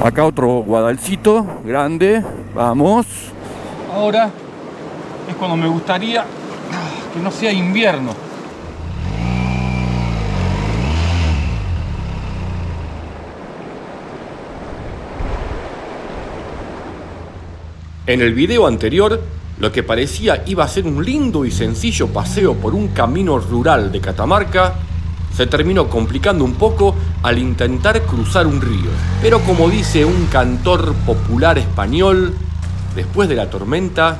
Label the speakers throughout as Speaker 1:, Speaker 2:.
Speaker 1: Acá otro guadalcito grande. Vamos. Ahora es cuando me gustaría que no sea invierno.
Speaker 2: En el video anterior, lo que parecía iba a ser un lindo y sencillo paseo por un camino rural de Catamarca se terminó complicando un poco al intentar cruzar un río. Pero como dice un cantor popular español, después de la tormenta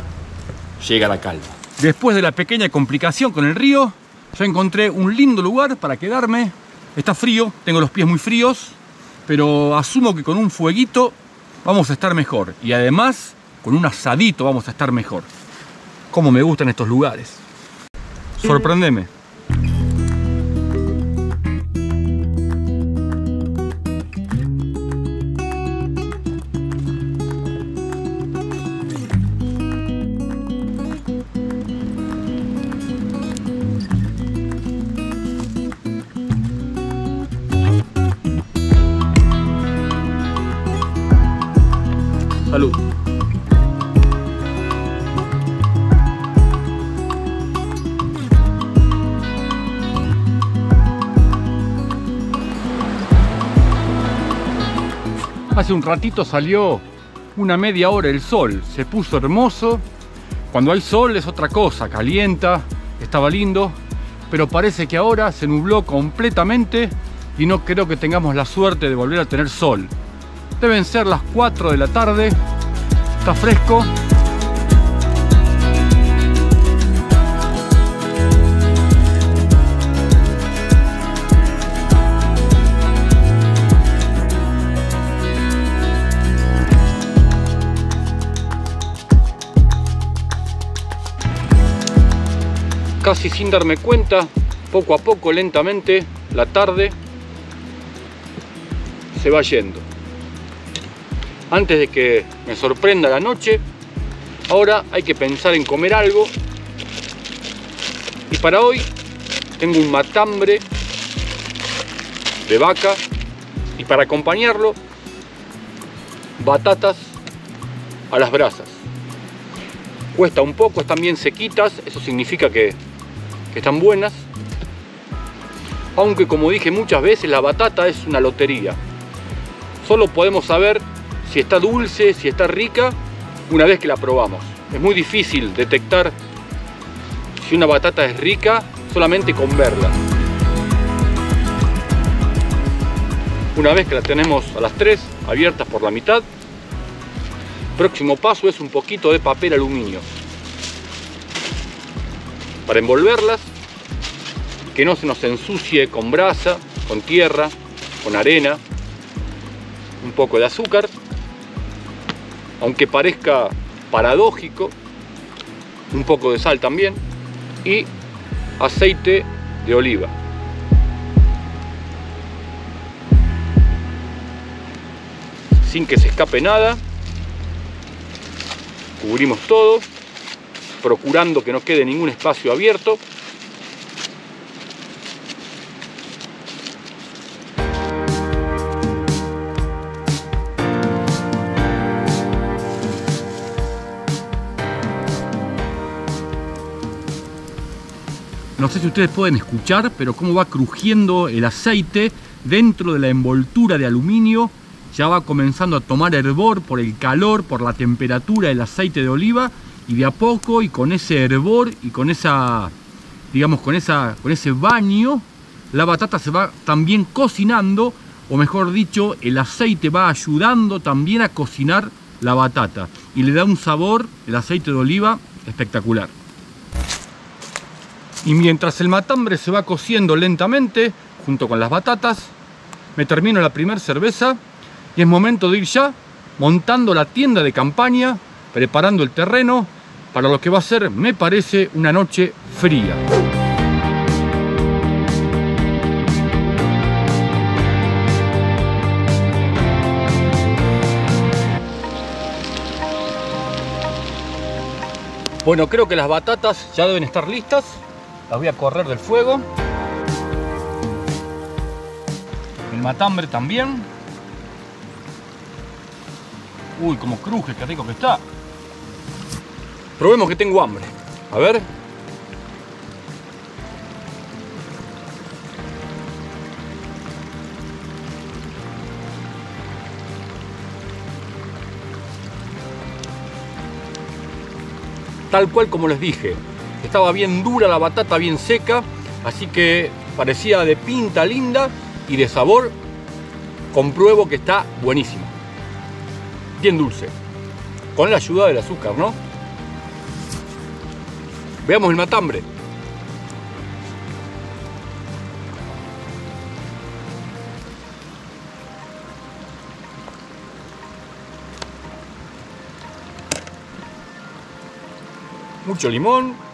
Speaker 2: llega la calma.
Speaker 1: Después de la pequeña complicación con el río, yo encontré un lindo lugar para quedarme. Está frío, tengo los pies muy fríos, pero asumo que con un fueguito vamos a estar mejor. Y además, con un asadito vamos a estar mejor. Cómo me gustan estos lugares. Sorprendeme. Salud. Hace un ratito salió una media hora el sol, se puso hermoso. Cuando hay sol es otra cosa, calienta, estaba lindo, pero parece que ahora se nubló completamente y no creo que tengamos la suerte de volver a tener sol. Deben ser las 4 de la tarde, está fresco. Casi sin darme cuenta, poco a poco, lentamente, la tarde se va yendo. Antes de que me sorprenda la noche, ahora hay que pensar en comer algo. Y para hoy tengo un matambre de vaca y para acompañarlo, batatas a las brasas. Cuesta un poco, están bien sequitas, eso significa que están buenas. Aunque como dije muchas veces, la batata es una lotería. Solo podemos saber si está dulce, si está rica, una vez que la probamos. Es muy difícil detectar si una batata es rica solamente con verla. Una vez que la tenemos a las 3 abiertas por la mitad, próximo paso es un poquito de papel aluminio para envolverlas, que no se nos ensucie con brasa, con tierra, con arena, un poco de azúcar. Aunque parezca paradójico, un poco de sal también y aceite de oliva. Sin que se escape nada, cubrimos todo, procurando que no quede ningún espacio abierto. No sé si ustedes pueden escuchar, pero cómo va crujiendo el aceite dentro de la envoltura de aluminio. Ya va comenzando a tomar hervor por el calor, por la temperatura del aceite de oliva. Y de a poco, y con ese hervor y con esa, digamos, con ese baño, la batata se va también cocinando, o mejor dicho, el aceite va ayudando también a cocinar la batata. Y le da un sabor, el aceite de oliva, espectacular. Y mientras el matambre se va cociendo lentamente, junto con las batatas, me termino la primera cerveza y es momento de ir ya montando la tienda de campaña, preparando el terreno para lo que va a ser, me parece, una noche fría. Bueno, creo que las batatas ya deben estar listas. Las voy a correr del fuego. El matambre también. Uy, como cruje, qué rico que está. Probemos que tengo hambre. A ver. Tal cual como les dije. Estaba bien dura la batata, bien seca. Así que parecía de pinta linda y de sabor. Compruebo que está buenísima. Bien dulce. Con la ayuda del azúcar, ¿no? Veamos el matambre. Mucho limón.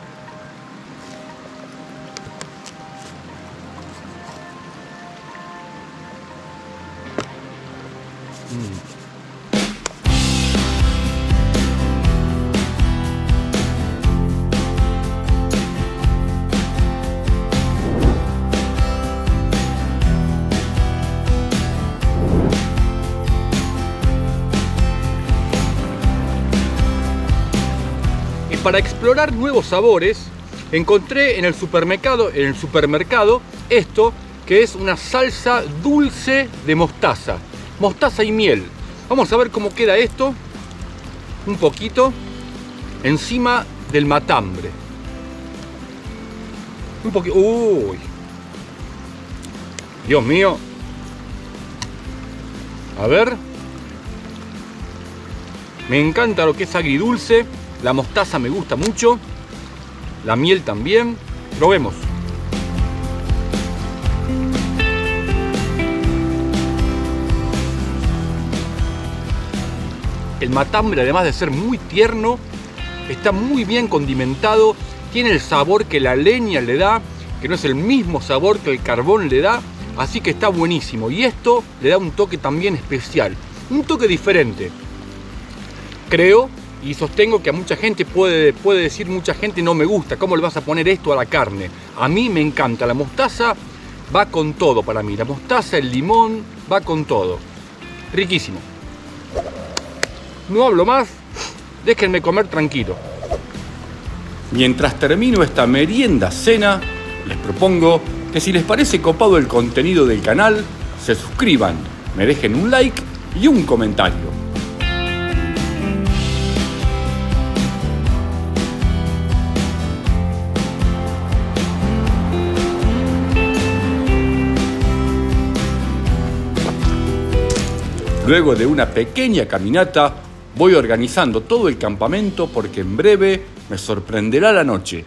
Speaker 1: Para explorar nuevos sabores, encontré en el supermercado esto, que es una salsa dulce de mostaza. Mostaza y miel. Vamos a ver cómo queda esto. Un poquito encima del matambre. Un poquito. Uy. Dios mío. A ver. Me encanta lo que es agridulce. La mostaza me gusta mucho, la miel también. Probemos. El matambre, además de ser muy tierno, está muy bien condimentado. Tiene el sabor que la leña le da, que no es el mismo sabor que el carbón le da. Así que está buenísimo. Y esto le da un toque también especial, un toque diferente. Creo y sostengo que a mucha gente puede decir, mucha gente no me gusta, ¿cómo le vas a poner esto a la carne? A mí me encanta, la mostaza va con todo para mí, la mostaza, el limón, va con todo. Riquísimo. No hablo más, déjenme comer tranquilo.
Speaker 2: Mientras termino esta merienda cena, les propongo que si les parece copado el contenido del canal, se suscriban, me dejen un like y un comentario. Luego de una pequeña caminata, voy organizando todo el campamento porque en breve me sorprenderá la noche.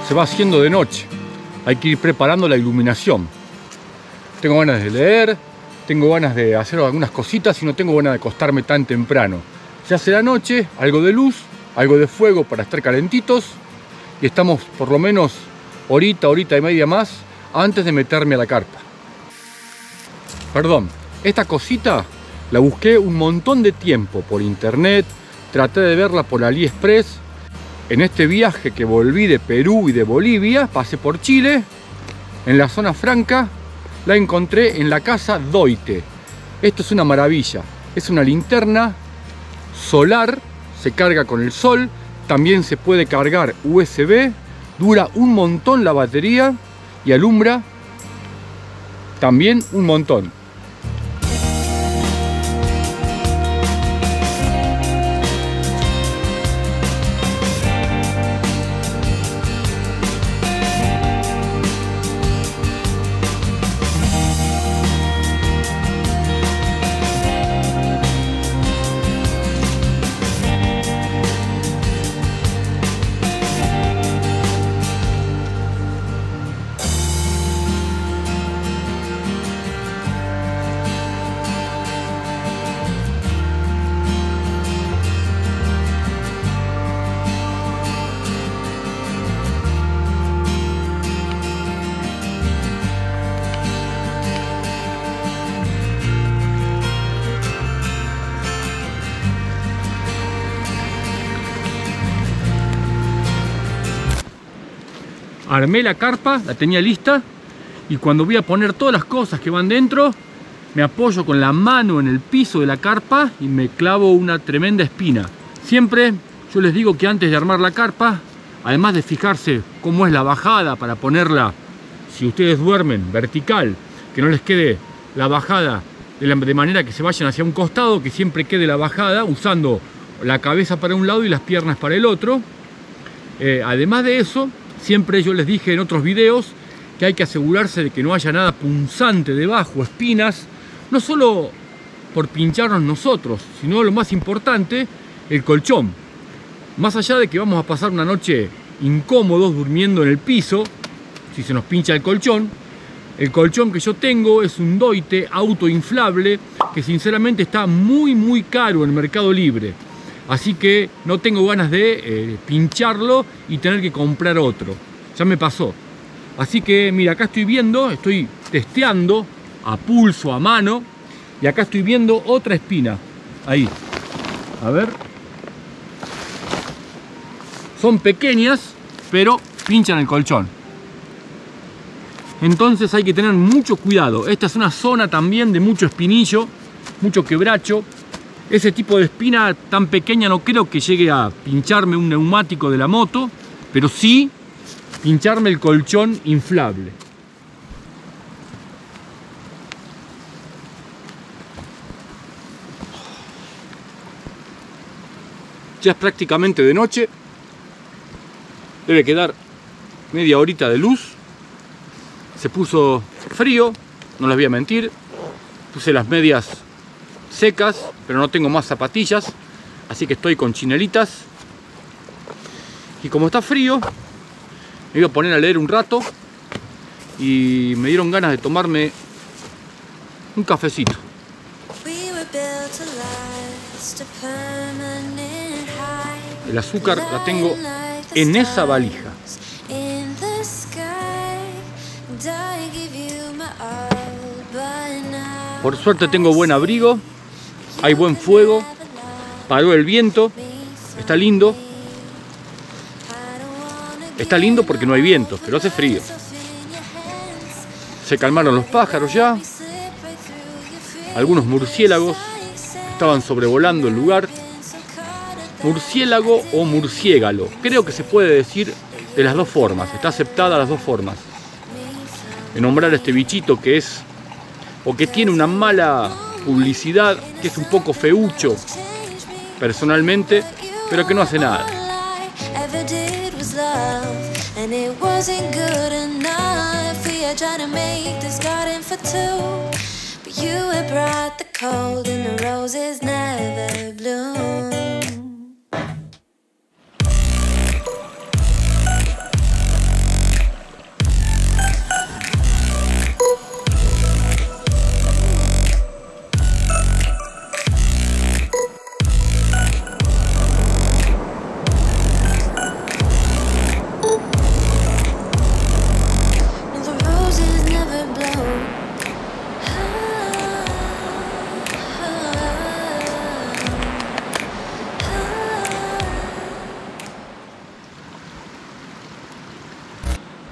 Speaker 1: Se va haciendo de noche. Hay que ir preparando la iluminación. Tengo ganas de leer, tengo ganas de hacer algunas cositas y no tengo ganas de acostarme tan temprano. Ya será noche, algo de luz, algo de fuego para estar calentitos y estamos por lo menos horita y media más antes de meterme a la carpa. Perdón, esta cosita la busqué un montón de tiempo por internet, traté de verla por AliExpress. En este viaje que volví de Perú y de Bolivia, pasé por Chile, en la zona franca, la encontré en la casa Doite. Esto es una maravilla. Es una linterna solar, se carga con el sol, también se puede cargar USB, dura un montón la batería y alumbra también un montón. armé la carpa, la tenía lista, y cuando voy a poner todas las cosas que van dentro, me apoyo con la mano en el piso de la carpa y me clavo una tremenda espina. Siempre yo les digo que antes de armar la carpa, además de fijarse cómo es la bajada para ponerla, si ustedes duermen vertical, que no les quede la bajada de manera que se vayan hacia un costado, que siempre quede la bajada usando la cabeza para un lado y las piernas para el otro. Además de eso, siempre yo les dije en otros videos que hay que asegurarse de que no haya nada punzante debajo, espinas, no solo por pincharnos nosotros, sino lo más importante, el colchón. Más allá de que vamos a pasar una noche incómodos durmiendo en el piso, si se nos pincha el colchón que yo tengo es un Doite autoinflable que sinceramente está muy caro en Mercado Libre. Así que no tengo ganas de pincharlo y tener que comprar otro. Ya me pasó. Así que mira, acá estoy viendo, estoy testeando a pulso, a mano. Y acá estoy viendo otra espina. Ahí. A ver. Son pequeñas, pero pinchan el colchón. Entonces hay que tener mucho cuidado. Esta es una zona también de mucho espinillo, mucho quebracho. Ese tipo de espina tan pequeña no creo que llegue a pincharme un neumático de la moto, pero sí pincharme el colchón inflable. Ya es prácticamente de noche. Debe quedar media horita de luz. Se puso frío, no les voy a mentir. Puse las medias secas, pero no tengo más zapatillas, así que estoy con chinelitas. Y como está frío, me iba a poner a leer un rato y me dieron ganas de tomarme un cafecito. El azúcar la tengo en esa valija. Por suerte tengo buen abrigo, hay buen fuego, paró el viento, está lindo. Está lindo porque no hay viento, pero hace frío. Se calmaron los pájaros ya. Algunos murciélagos estaban sobrevolando el lugar. Murciélago o murciégalo, creo que se puede decir de las dos formas, está aceptada las dos formas de nombrar a este bichito que es, o que tiene una mala publicidad, que es un poco feucho personalmente, pero que no hace nada.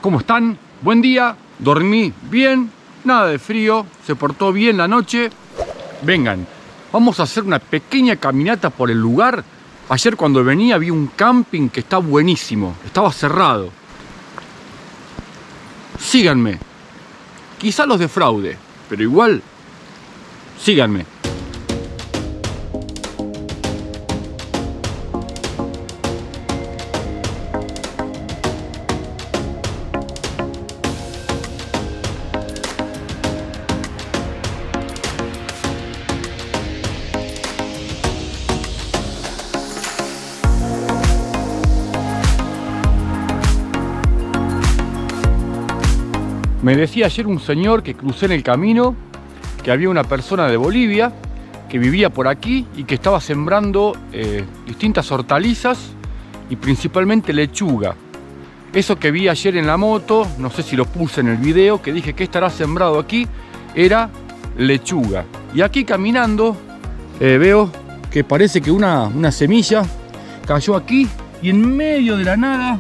Speaker 1: ¿Cómo están? Buen día, dormí bien, nada de frío, se portó bien la noche. Vengan, vamos a hacer una pequeña caminata por el lugar. Ayer cuando venía vi un camping que está buenísimo, estaba cerrado. Síganme, quizá los defraude, pero igual, síganme. Me decía ayer un señor que crucé en el camino que había una persona de Bolivia que vivía por aquí y que estaba sembrando distintas hortalizas y principalmente lechuga. Eso que vi ayer en la moto, no sé si lo puse en el video, que dije que estará sembrado aquí, era lechuga. Y aquí caminando veo que parece que una semilla cayó aquí y en medio de la nada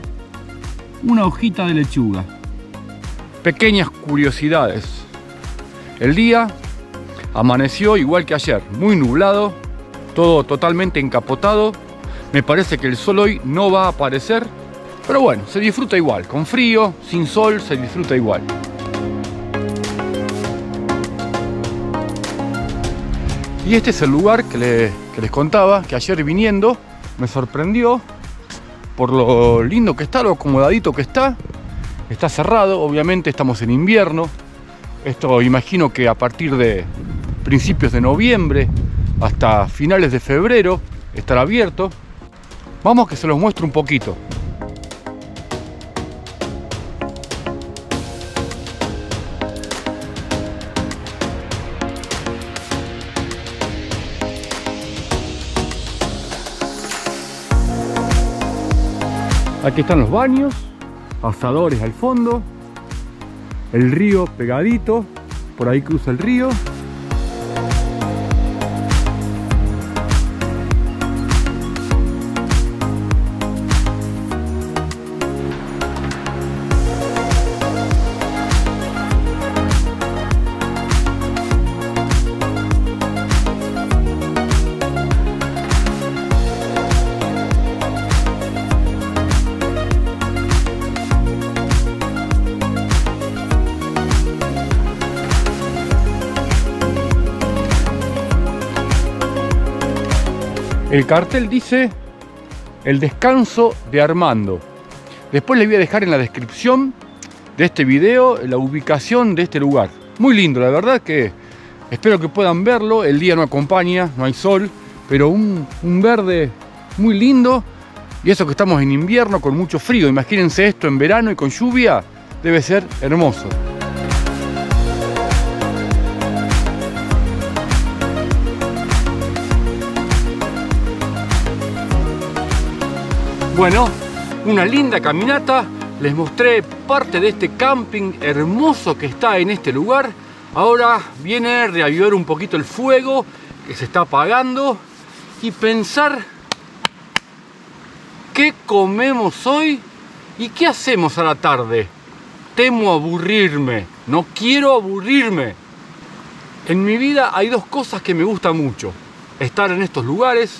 Speaker 1: una hojita de lechuga. Pequeñas curiosidades. El día amaneció igual que ayer, muy nublado, todo totalmente encapotado. Me parece que el sol hoy no va a aparecer, pero bueno, se disfruta igual, con frío, sin sol, se disfruta igual. Y este es el lugar que les contaba, que ayer viniendo me sorprendió por lo lindo que está, lo acomodadito que está. Está cerrado, obviamente estamos en invierno. Esto imagino que a partir de principios de noviembre hasta finales de febrero estará abierto. Vamos que se los muestro un poquito. Aquí están los baños, asadores al fondo, el río pegadito, por ahí cruza el río. El cartel dice el descanso de Armando. Después les voy a dejar en la descripción de este video la ubicación de este lugar. Muy lindo, la verdad que espero que puedan verlo. El día no acompaña, no hay sol, pero un verde muy lindo. Y eso que estamos en invierno con mucho frío. Imagínense esto en verano y con lluvia, debe ser hermoso. Bueno, una linda caminata. Les mostré parte de este camping hermoso que está en este lugar. Ahora viene a reavivar un poquito el fuego que se está apagando y pensar qué comemos hoy y qué hacemos a la tarde. Temo aburrirme, no quiero aburrirme. En mi vida hay dos cosas que me gustan mucho: estar en estos lugares,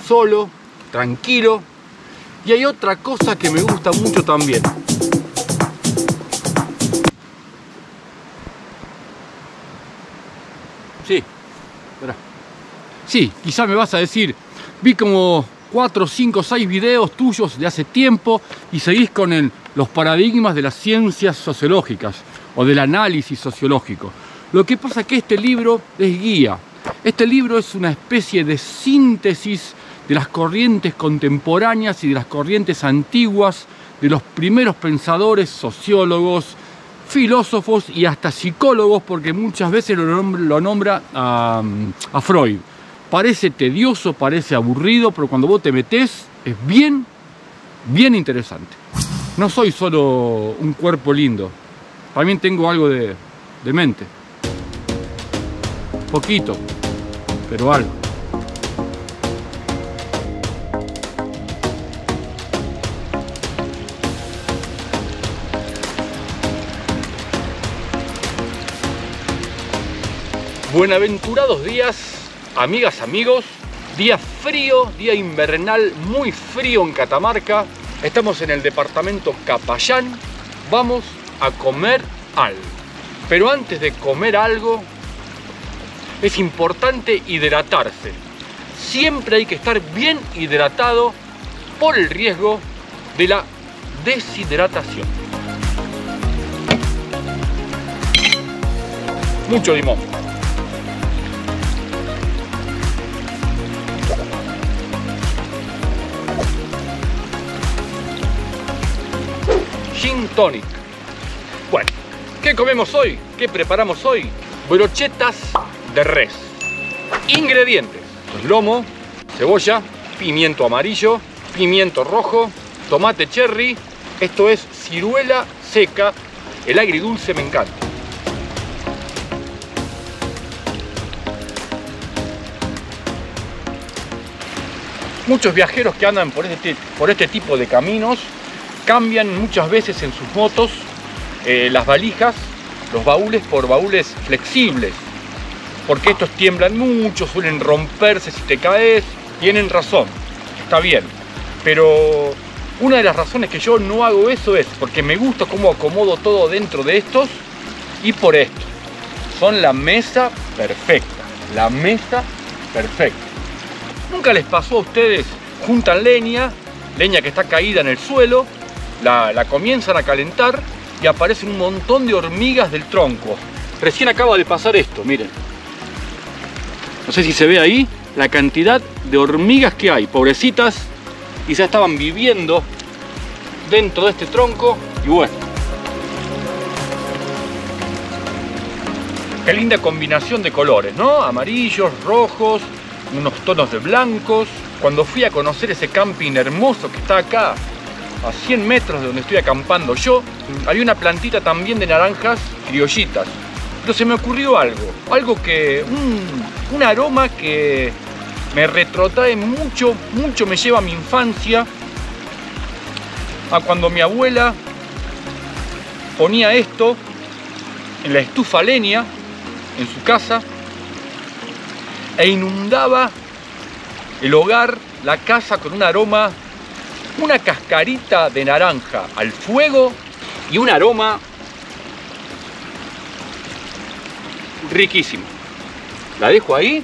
Speaker 1: solo, tranquilo, y hay otra cosa que me gusta mucho también. Sí, espera. Sí, quizá me vas a decir, vi como 4, 5, 6 videos tuyos de hace tiempo y seguís con los paradigmas de las ciencias sociológicas o del análisis sociológico. Lo que pasa es que este libro es guía. Este libro es una especie de síntesis de las corrientes contemporáneas y de las corrientes antiguas, de los primeros pensadores, sociólogos, filósofos y hasta psicólogos, porque muchas veces lo nombra a Freud. Parece tedioso, parece aburrido, pero cuando vos te metés es bien interesante. No soy solo un cuerpo lindo, también tengo algo de mente. Poquito, pero algo. Buenaventurados días, amigas, amigos. Día frío, día invernal, muy frío en Catamarca. Estamos en el departamento Capayán. Vamos a comer algo. Pero antes de comer algo, es importante hidratarse. Siempre hay que estar bien hidratado por el riesgo de la deshidratación. Mucho limón. Gin tonic. Bueno, ¿qué comemos hoy? ¿Qué preparamos hoy? Brochetas de res. Ingredientes: lomo, cebolla, pimiento amarillo, pimiento rojo, tomate cherry. Esto es ciruela seca. El agridulce me encanta. Muchos viajeros que andan por este tipo de caminos cambian muchas veces en sus motos las valijas, los baúles, por baúles flexibles, porque estos tiemblan mucho, suelen romperse si te caes. Tienen razón, está bien, pero una de las razones que yo no hago eso es porque me gusta cómo acomodo todo dentro de estos, y por esto son la mesa perfecta, la mesa perfecta. ¿Nunca les pasó a ustedes? Juntan leña que está caída en el suelo, la comienzan a calentar y aparecen un montón de hormigas del tronco. Recién acaba de pasar esto, miren. No sé si se ve ahí la cantidad de hormigas que hay, pobrecitas, y ya estaban viviendo dentro de este tronco. Y bueno, qué linda combinación de colores, ¿no? Amarillos, rojos, unos tonos de blancos. Cuando fui a conocer ese camping hermoso que está acá, a 100 metros de donde estoy acampando yo, había una plantita también de naranjas criollitas. Pero se me ocurrió algo que, un aroma que me retrotrae mucho, me lleva a mi infancia, a cuando mi abuela ponía esto en la estufa leña en su casa e inundaba el hogar, la casa, con un aroma, una cascarita de naranja al fuego y un aroma riquísimo. La dejo ahí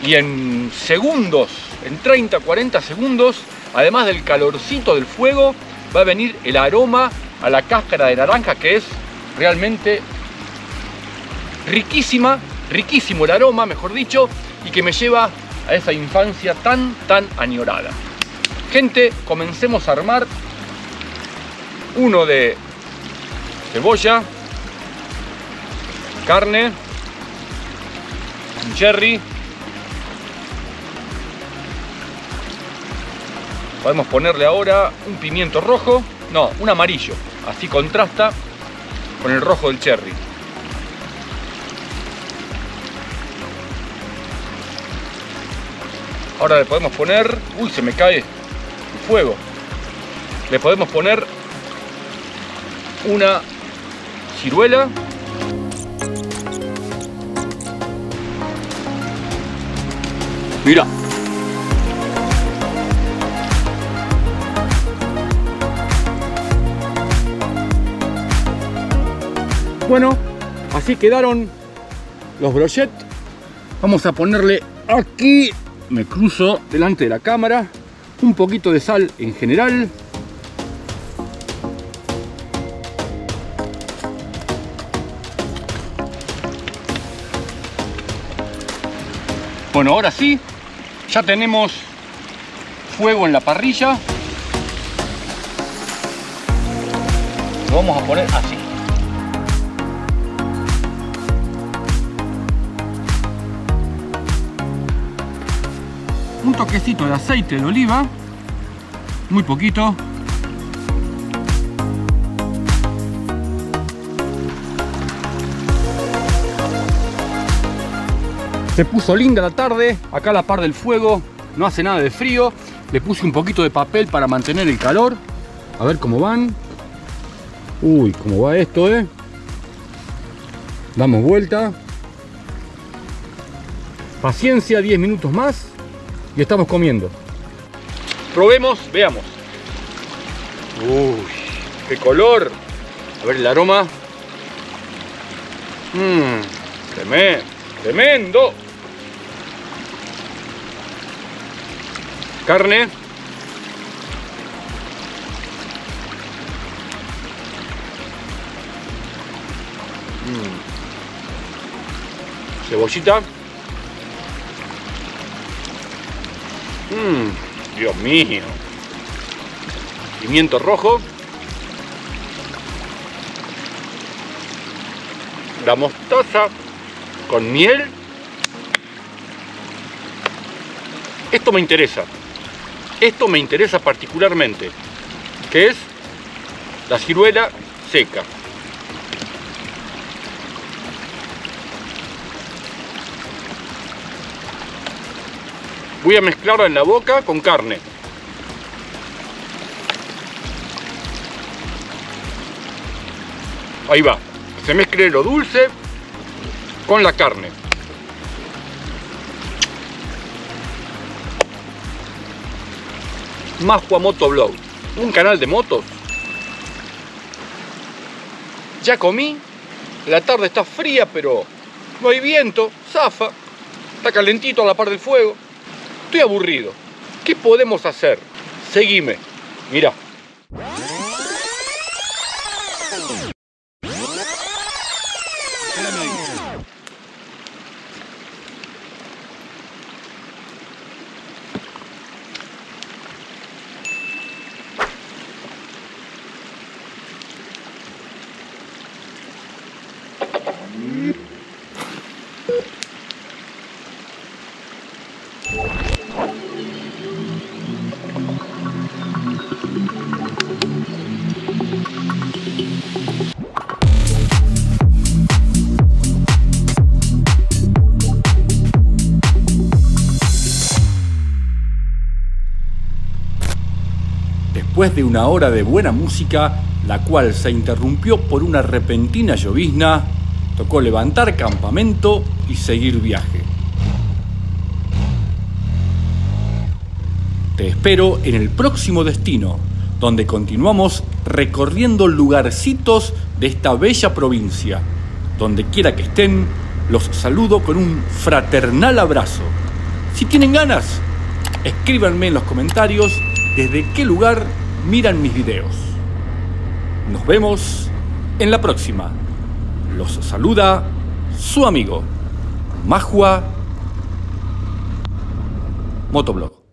Speaker 1: y en segundos, en 30-40 segundos, además del calorcito del fuego, va a venir el aroma a la cáscara de naranja, que es realmente riquísimo el aroma, mejor dicho, y que me lleva a esa infancia tan añorada. Gente, comencemos a armar uno de cebolla, carne, un cherry. Podemos ponerle ahora un pimiento rojo, no, un amarillo, así contrasta con el rojo del cherry. Ahora le podemos poner, uy, se me cae el fuego. Le podemos poner una ciruela. Mira. Bueno, así quedaron los brochettes. Vamos a ponerle aquí, me cruzo delante de la cámara, un poquito de sal en general. Bueno, ahora sí, ya tenemos fuego en la parrilla. Lo vamos a poner así. Un toquecito de aceite de oliva, muy poquito. Se puso linda la tarde, acá a la par del fuego, no hace nada de frío. Le puse un poquito de papel para mantener el calor. A ver cómo van. Uy, cómo va esto, Damos vuelta. Paciencia, 10 minutos más y estamos comiendo. Probemos, veamos. Uy, qué color. A ver el aroma. Tremendo. Carne. Cebollita. Dios mío. Pimiento rojo. La mostaza con miel. Esto me interesa. Esto me interesa particularmente, que es la ciruela seca. Voy a mezclarla en la boca con carne. Ahí va. Se mezcle lo dulce con la carne. Majua Motovlog, un canal de motos. Ya comí. La tarde está fría, pero no hay viento, zafa. Está calentito a la par del fuego. Estoy aburrido. ¿Qué podemos hacer? Seguime. Mirá. Después de una hora de buena música, la cual se interrumpió por una repentina llovizna, tocó levantar campamento y seguir viaje. Te espero en el próximo destino, donde continuamos recorriendo lugarcitos de esta bella provincia. Donde quiera que estén, los saludo con un fraternal abrazo. Si tienen ganas, escríbanme en los comentarios desde qué lugar miran mis videos. Nos vemos en la próxima. Los saluda su amigo Majua Motovlog.